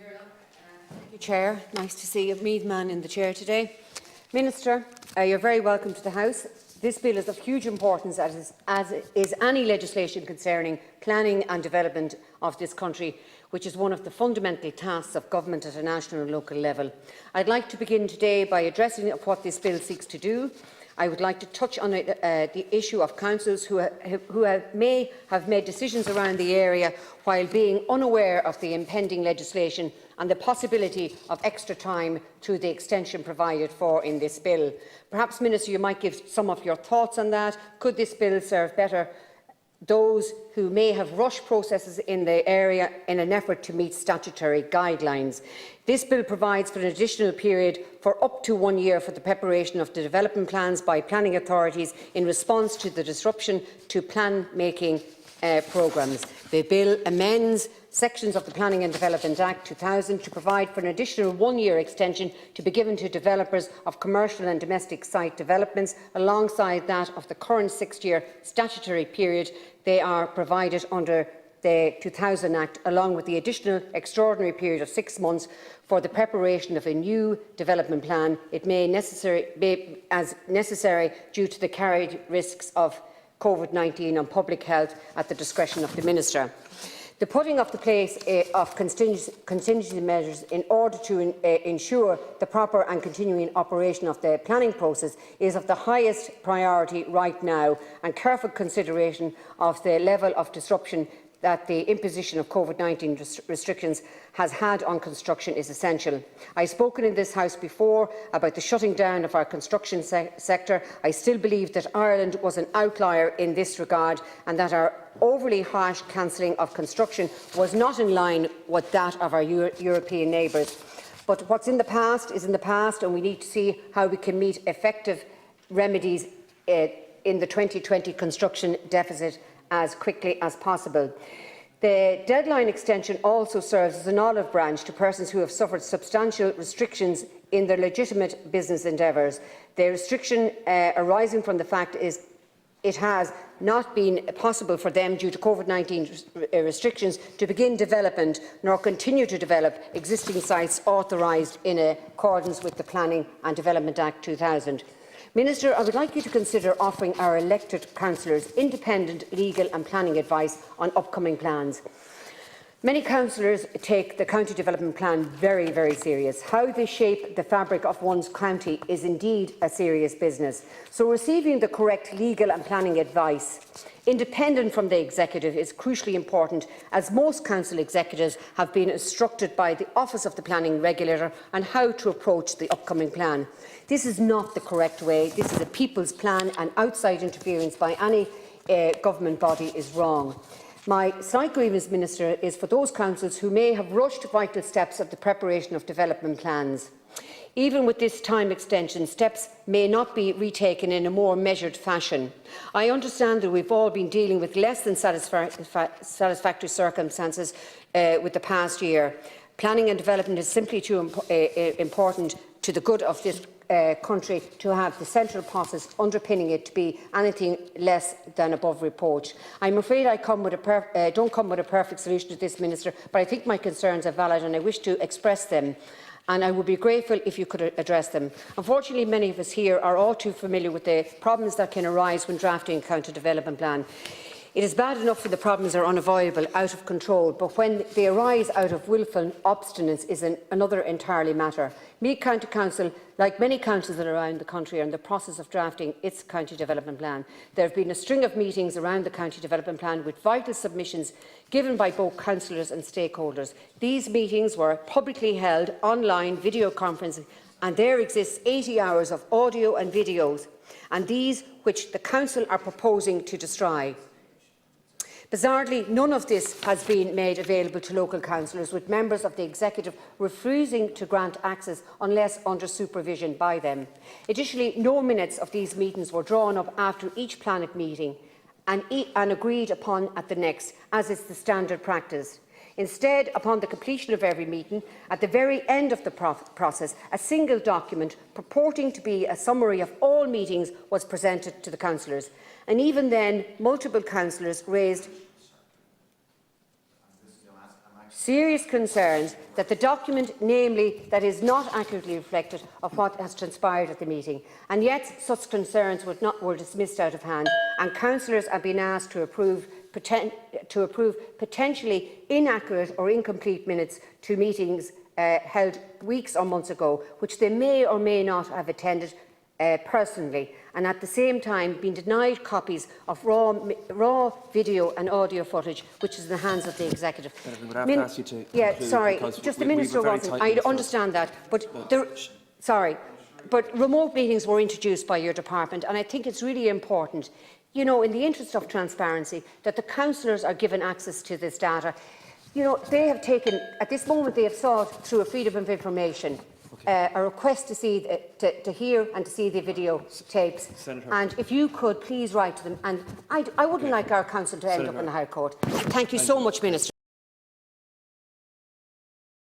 Thank you, Chair. Nice to see a Meath man in the chair today. Minister, you're very welcome to the House. This bill is of huge importance, as is any legislation concerning planning and development of this country, which is one of the fundamental tasks of government at a national and local level. I'd like to begin today by addressing what this bill seeks to do. I would like to touch on the issue of councils who may have made decisions around the area while being unaware of the impending legislation and the possibility of extra time through the extension provided for in this bill. Perhaps, Minister, you might give some of your thoughts on that. Could this bill serve better those who may have rushed processes in the area in an effort to meet statutory guidelines? This bill provides for an additional period for up to 1 year for the preparation of the development plans by planning authorities in response to the disruption to plan-making programmes. The bill amends sections of the Planning and Development Act 2000 to provide for an additional 1 year extension to be given to developers of commercial and domestic site developments alongside that of the current 6-year statutory period they are provided under the 2000 Act, along with the additional extraordinary period of 6 months for the preparation of a new development plan, it may be as necessary due to the carried risks of COVID-19 on public health at the discretion of the Minister. The putting of the place of contingency measures in order to ensure the proper and continuing operation of the planning process is of the highest priority right now, and careful consideration of the level of disruption that the imposition of COVID-19 restrictions has had on construction is essential. I have spoken in this House before about the shutting down of our construction sector. I still believe that Ireland was an outlier in this regard, and that our overly harsh cancelling of construction was not in line with that of our European neighbours. But what's in the past is in the past, and we need to see how we can meet effective remedies in the 2020 construction deficit as quickly as possible. The deadline extension also serves as an olive branch to persons who have suffered substantial restrictions in their legitimate business endeavours. The restriction arising from the fact is it has not been possible for them, due to COVID-19 restrictions, to begin development nor continue to develop existing sites authorised in accordance with the Planning and Development Act 2000. Minister, I would like you to consider offering our elected councillors independent legal and planning advice on upcoming plans. Many councillors take the county development plan very, very serious. How they shape the fabric of one's county is indeed a serious business. So receiving the correct legal and planning advice, independent from the executive, is crucially important, as most council executives have been instructed by the Office of the Planning Regulator on how to approach the upcoming plan. This is not the correct way. This is a people's plan, and outside interference by any government body is wrong. My slight grievance, Minister, is for those councils who may have rushed vital steps of the preparation of development plans. Even with this time extension, steps may not be retaken in a more measured fashion. I understand that we've all been dealing with less than satisfactory circumstances with the past year. Planning and development is simply too important to the good of this country to have the central process underpinning it to be anything less than above reproach. I'm afraid I don't come with a perfect solution to this, Minister, but I think my concerns are valid and I wish to express them, and I would be grateful if you could address them. Unfortunately, many of us here are all too familiar with the problems that can arise when drafting a county development plan. It is bad enough when the problems are unavoidable, out of control, but when they arise out of wilful obstinance is another entirely matter. Meath County Council, like many councils around the country, are in the process of drafting its county development plan. There have been a string of meetings around the county development plan with vital submissions given by both councillors and stakeholders. These meetings were publicly held online video conferencing, and there exists 80 hours of audio and videos, and these which the council are proposing to destroy. Bizarrely, none of this has been made available to local councillors, with members of the executive refusing to grant access unless under supervision by them. Additionally, no minutes of these meetings were drawn up after each planned meeting and agreed upon at the next, as is the standard practice. Instead, upon the completion of every meeting, at the very end of the process, a single document purporting to be a summary of all meetings was presented to the councillors. And even then, multiple councillors raised serious concerns that the document, namely, that is not accurately reflective of what has transpired at the meeting, and yet such concerns were dismissed out of hand, and councillors are being asked to approve potentially inaccurate or incomplete minutes to meetings held weeks or months ago, which they may or may not have attended personally, and at the same time being denied copies of raw video and audio footage, which is in the hands of the executive. Sorry, just the minister wasn't. I understand that, but but remote meetings were introduced by your department, and I think it's really important, you know, in the interest of transparency, that the councillors are given access to this data. You know, they have taken, at this moment, they have sought through a freedom of information a request to see, to hear and to see the video tapes. Senator. And if you could please write to them, and I wouldn't like our council to end up in the High Court. Thank you so much, Minister.